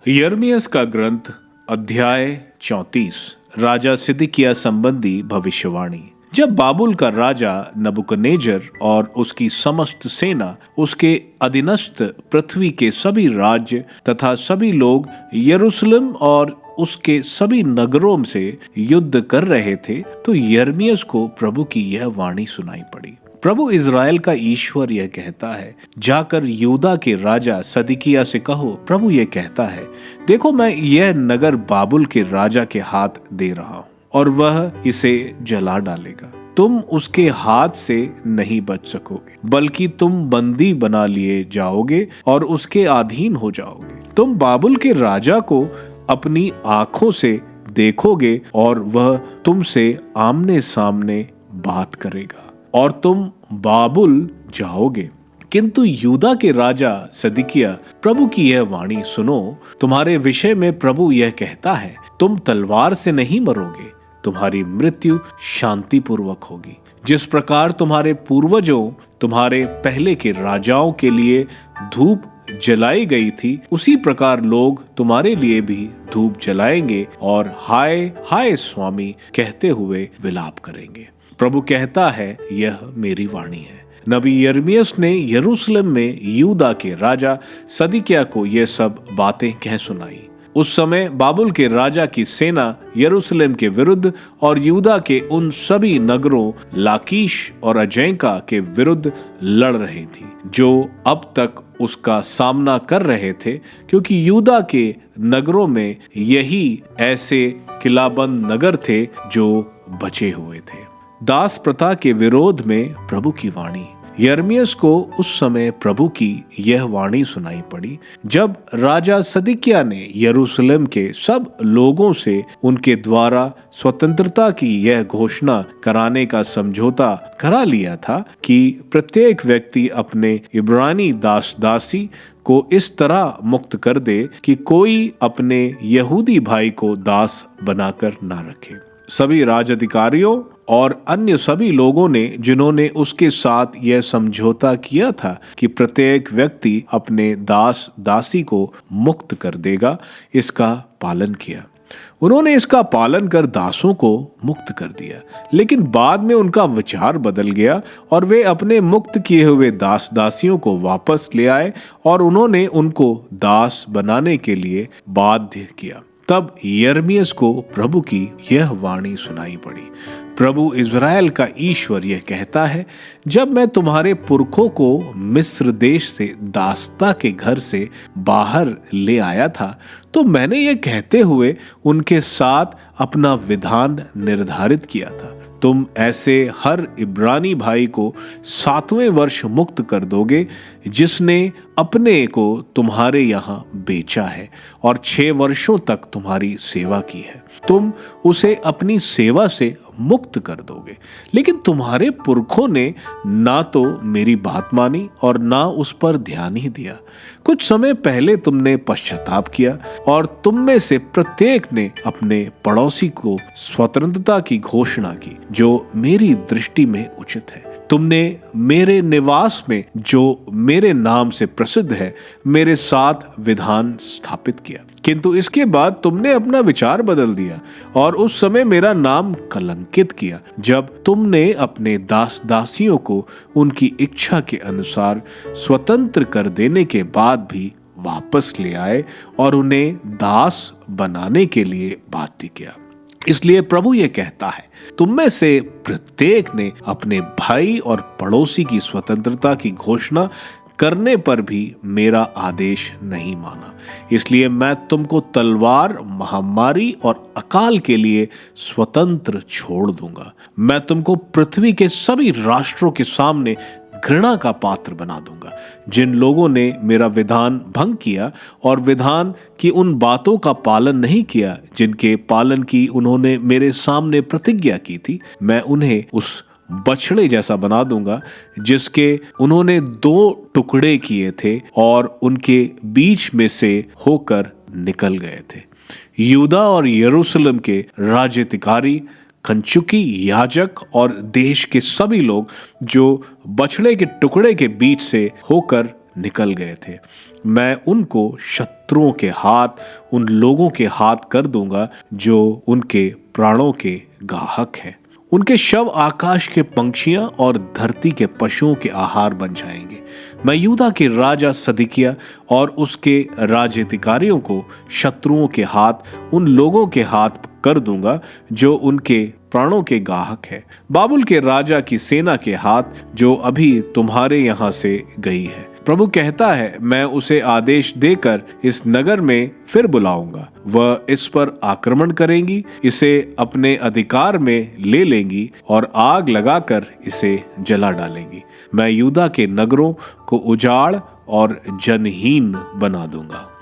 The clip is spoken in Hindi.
यिर्मयाह का ग्रंथ अध्याय 34 राजा सिदकिय्याह संबंधी भविष्यवाणी। जब बाबुल का राजा नबूकदनेस्सर और उसकी समस्त सेना उसके अधीनस्थ पृथ्वी के सभी राज्य तथा सभी लोग यरूशलेम और उसके सभी नगरों से युद्ध कर रहे थे, तो यिर्मयाह को प्रभु की यह वाणी सुनाई पड़ी। प्रभु इज़राइल का ईश्वर यह कहता है, जाकर यहूदा के राजा सिदकिय्याह से कहो, प्रभु यह कहता है, देखो मैं यह नगर बाबुल के राजा के हाथ दे रहा हूँ और वह इसे जला डालेगा। तुम उसके हाथ से नहीं बच सकोगे, बल्कि तुम बंदी बना लिए जाओगे और उसके अधीन हो जाओगे। तुम बाबुल के राजा को अपनी आंखों से देखोगे और वह तुमसे आमने सामने बात करेगा और तुम बाबुल जाओगे। किंतु यहूदा के राजा सिदकिय्याह, प्रभु की यह वाणी सुनो। तुम्हारे विषय में प्रभु यह कहता है, तुम तलवार से नहीं मरोगे, तुम्हारी मृत्यु शांतिपूर्वक होगी। जिस प्रकार तुम्हारे पूर्वजों, तुम्हारे पहले के राजाओं के लिए धूप जलाई गई थी, उसी प्रकार लोग तुम्हारे लिए भी धूप जलाएंगे और हाय हाय स्वामी कहते हुए विलाप करेंगे। प्रभु कहता है, यह मेरी वाणी है। नबी यिर्मयाह ने यरूशलेम में यहूदा के राजा सिदकिय्याह को यह सब बातें कह सुनाई। उस समय बाबुल के राजा की सेना यरूशलेम के विरुद्ध और यहूदा के उन सभी नगरों लाकीश और अज़ेका के विरुद्ध लड़ रही थी, जो अब तक उसका सामना कर रहे थे, क्योंकि यहूदा के नगरों में यही ऐसे किलाबंद नगर थे जो बचे हुए थे। दास प्रथा के विरोध में प्रभु की वाणी। यिर्मयाह को उस समय प्रभु की यह वाणी सुनाई पड़ी, जब राजा सिदकिय्याह ने यरूशलेम के सब लोगों से उनके द्वारा स्वतंत्रता की यह घोषणा कराने का समझौता करा लिया था कि प्रत्येक व्यक्ति अपने इब्रानी दास दासी को इस तरह मुक्त कर दे कि कोई अपने यहूदी भाई को दास बनाकर ना रखे। सभी राजाधिकारियों और अन्य सभी लोगों ने, जिन्होंने उसके साथ यह समझौता किया था कि प्रत्येक व्यक्ति अपने दास दासी को मुक्त कर देगा, इसका पालन किया। उन्होंने इसका पालन कर दासों को मुक्त कर दिया। लेकिन बाद में उनका विचार बदल गया और वे अपने मुक्त किए हुए दास दासियों को वापस ले आए और उन्होंने उनको दास बनाने के लिए बाध्य किया। तब यिर्मयाह को प्रभु की यह वाणी सुनाई पड़ी। प्रभु इज़राइल का ईश्वर यह कहता है, जब मैं तुम्हारे पुरखों को मिस्र देश से दासता के घर से बाहर ले आया था, तो मैंने यह कहते हुए उनके साथ अपना विधान निर्धारित किया था, तुम ऐसे हर इब्रानी भाई को 7वें वर्ष मुक्त कर दोगे जिसने अपने को तुम्हारे यहाँ बेचा है और 6 वर्षों तक तुम्हारी सेवा की है। तुम उसे अपनी सेवा से मुक्त कर दोगे। लेकिन तुम्हारे पुरखों ने ना तो मेरी बात मानी और ना उस पर ध्यान ही दिया। कुछ समय पहले तुमने पश्चाताप किया और तुम में से प्रत्येक ने अपने पड़ोसी को स्वतंत्रता की घोषणा की, जो मेरी दृष्टि में उचित है। तुमने मेरे निवास में, जो मेरे नाम से प्रसिद्ध है, मेरे साथ विधान स्थापित किया। किंतु इसके बाद तुमने अपना विचार बदल दिया और उस समय मेरा नाम कलंकित किया, जब तुमने अपने दास दासियों को उनकी इच्छा के अनुसार स्वतंत्र कर देने के बाद भी वापस ले आए और उन्हें दास बनाने के लिए बाध्य किया। इसलिए प्रभु ये कहता है, तुम में से प्रत्येक ने अपने भाई और पड़ोसी की स्वतंत्रता की घोषणा करने पर भी मेरा आदेश नहीं माना। इसलिए मैं तुमको तलवार, महामारी और अकाल के लिए स्वतंत्र छोड़ दूंगा। मैं तुमको पृथ्वी के सभी राष्ट्रों के सामने घृणा का पात्र बना दूंगा। जिन लोगों ने मेरा विधान भंग किया और विधान की उन बातों का पालन नहीं किया जिनके पालन की उन्होंने मेरे सामने प्रतिज्ञा की थी, मैं उन्हें उस बछड़े जैसा बना दूंगा जिसके उन्होंने 2 टुकड़े किए थे और उनके बीच में से होकर निकल गए थे। यहूदा और यरूशलेम के राज्याधिकारी, कंचुकी, याजक और देश के सभी लोग जो बछड़े के टुकड़े के बीच से होकर निकल गए थे। मैं उनको शत्रुओं के हाथ, उन लोगों के हाथ कर दूंगा जो उनके प्राणों के गाहक हैं। उनके शव आकाश के पंछियां और धरती के पशुओं के आहार बन जाएंगे। मैं यूदा के राजा सदकिय्याह और उसके राज्याधिकारियों को शत्रुओं के हाथ, उन लोगों के हाथ कर दूंगा जो उनके प्राणों के गाहक है, बाबुल के राजा की सेना के हाथ जो अभी तुम्हारे यहां से गई है। प्रभु कहता है, मैं उसे आदेश देकर इस नगर में फिर बुलाऊंगा। वह इस पर आक्रमण करेंगी, इसे अपने अधिकार में ले लेंगी और आग लगाकर इसे जला डालेंगी। मैं यूदा के नगरों को उजाड़ और जनहीन बना दूंगा।